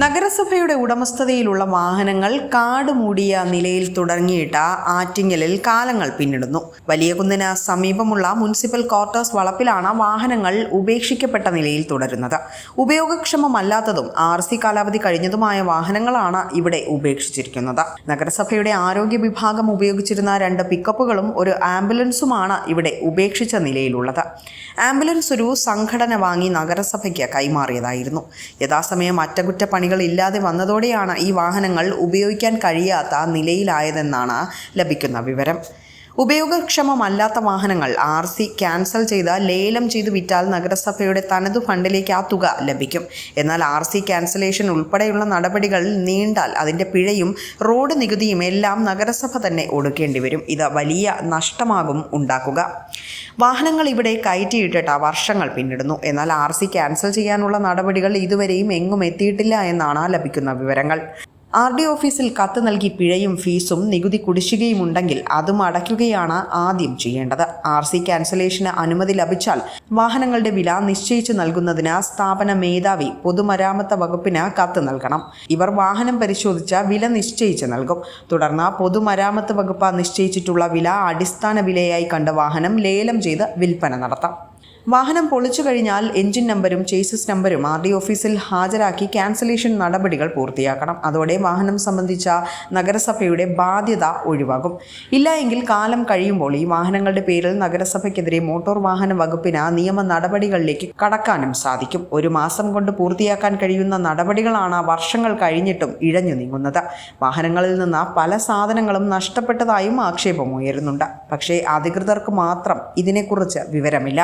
നഗരസഭയുടെ ഉടമസ്ഥതയിലുള്ള വാഹനങ്ങൾ കാട് മൂടിയ നിലയിൽ തുടങ്ങിയിട്ട് ആറ്റിങ്ങലിൽ കാലങ്ങൾ പിന്നിടുന്നു. വലിയകുന്നിന് സമീപമുള്ള മുനിസിപ്പൽ ക്വാർട്ടേഴ്സ് വളപ്പിലാണ് വാഹനങ്ങൾ ഉപേക്ഷിക്കപ്പെട്ട നിലയിൽ തുടരുന്നത്. ഉപയോഗക്ഷമമല്ലാത്തതും RC കാലാവധി കഴിഞ്ഞതുമായ വാഹനങ്ങളാണ് ഇവിടെ ഉപേക്ഷിച്ചിരിക്കുന്നത്. നഗരസഭയുടെ ആരോഗ്യ വിഭാഗം ഉപയോഗിച്ചിരുന്ന 2 പിക്കപ്പുകളും ഒരു ആംബുലൻസുമാണ് ഇവിടെ ഉപേക്ഷിച്ച നിലയിലുള്ളത്. ആംബുലൻസ് ഒരു സംഘടന വാങ്ങി നഗരസഭയ്ക്ക് കൈമാറിയതായിരുന്നു. യഥാസമയം അറ്റകുറ്റപ്പണികൾ ഇല്ലാതെ വന്നതോടെയാണ് ഈ വാഹനങ്ങൾ ഉപയോഗിക്കാൻ കഴിയാത്ത നിലയിലായതെന്നാണ് ലഭിക്കുന്ന വിവരം. ഉപയോഗക്ഷമമല്ലാത്ത വാഹനങ്ങൾ RC ക്യാൻസൽ ചെയ്ത് ലേലം ചെയ്ത് വിറ്റാൽ നഗരസഭയുടെ തനതു ഫണ്ടിലേക്ക് ആ തുക ലഭിക്കും. എന്നാൽ RC ക്യാൻസലേഷൻ ഉൾപ്പെടെയുള്ള നടപടികൾ നീണ്ടാൽ അതിൻ്റെ പിഴയും റോഡ് നികുതിയും എല്ലാം നഗരസഭ തന്നെ ഒടുക്കേണ്ടി വരും. ഇത് വലിയ നഷ്ടമാകും ഉണ്ടാക്കുക. വാഹനങ്ങൾ ഇവിടെ കയറ്റിയിട്ടിട്ട് വർഷങ്ങൾ പിന്നിടുന്നു. എന്നാൽ RC ക്യാൻസൽ ചെയ്യാനുള്ള നടപടികൾ ഇതുവരെയും എങ്ങും എത്തിയിട്ടില്ല എന്നാണ് ലഭിക്കുന്ന വിവരങ്ങൾ. RD ഓഫീസിൽ കത്ത് നൽകി പിഴയും ഫീസും നികുതി കുടിശ്ശികയും ഉണ്ടെങ്കിൽ അതും അടയ്ക്കുകയാണ് ആദ്യം ചെയ്യേണ്ടത്. RC ക്യാൻസലേഷന് അനുമതി ലഭിച്ചാൽ വാഹനങ്ങളുടെ വില നിശ്ചയിച്ചു നൽകുന്നതിന് സ്ഥാപന മേധാവി പൊതുമരാമത്ത് വകുപ്പിന് കത്ത് നൽകണം. ഇവർ വാഹനം പരിശോധിച്ച് വില നിശ്ചയിച്ച് നൽകും. തുടർന്ന് പൊതുമരാമത്ത് വകുപ്പ് നിശ്ചയിച്ചിട്ടുള്ള വില അടിസ്ഥാന വിലയായി കണ്ട വാഹനം ലേലം ചെയ്ത് വിൽപ്പന നടത്താം. വാഹനം പൊളിച്ചു കഴിഞ്ഞാൽ എഞ്ചിൻ നമ്പരും ചേസിസ് നമ്പരും RD ഓഫീസിൽ ഹാജരാക്കി ക്യാൻസലേഷൻ നടപടികൾ പൂർത്തിയാക്കണം. അതോടെ വാഹനം സംബന്ധിച്ച നഗരസഭയുടെ ബാധ്യത ഒഴിവാകും. ഇല്ല എങ്കിൽ കാലം കഴിയുമ്പോൾ ഈ വാഹനങ്ങളുടെ പേരിൽ നഗരസഭയ്ക്കെതിരെ മോട്ടോർ വാഹന വകുപ്പിന് നിയമ നടപടികളിലേക്ക് കടക്കാനും സാധിക്കും. 1 മാസം കൊണ്ട് പൂർത്തിയാക്കാൻ കഴിയുന്ന നടപടികളാണ് വർഷങ്ങൾ കഴിഞ്ഞിട്ടും ഇഴഞ്ഞു നീങ്ങുന്നത്. വാഹനങ്ങളിൽ നിന്ന് പല സാധനങ്ങളും നഷ്ടപ്പെട്ടതായും ആക്ഷേപമുയരുന്നുണ്ട്. പക്ഷേ അധികൃതർക്ക് മാത്രം ഇതിനെക്കുറിച്ച് വിവരമില്ല.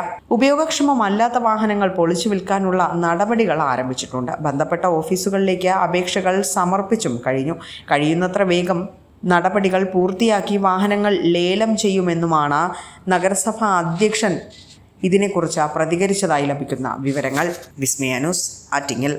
ഉപയോഗക്ഷമമല്ലാത്ത വാഹനങ്ങൾ പൊളിച്ചു വിൽക്കാനുള്ള നടപടികൾ ആരംഭിച്ചിട്ടുണ്ട്. ബന്ധപ്പെട്ട ഓഫീസുകളിലേക്ക് അപേക്ഷകൾ സമർപ്പിച്ചും കഴിയുന്നത്ര വേഗം നടപടികൾ പൂർത്തിയാക്കി വാഹനങ്ങൾ ലേലം ചെയ്യുമെന്നുമാണ് നഗരസഭാ അധ്യക്ഷൻ ഇതിനെക്കുറിച്ച് പ്രതികരിച്ചതായി ലഭിക്കുന്ന വിവരങ്ങൾ. വിസ്മയ ന്യൂസ്, ആറ്റിങ്ങൽ.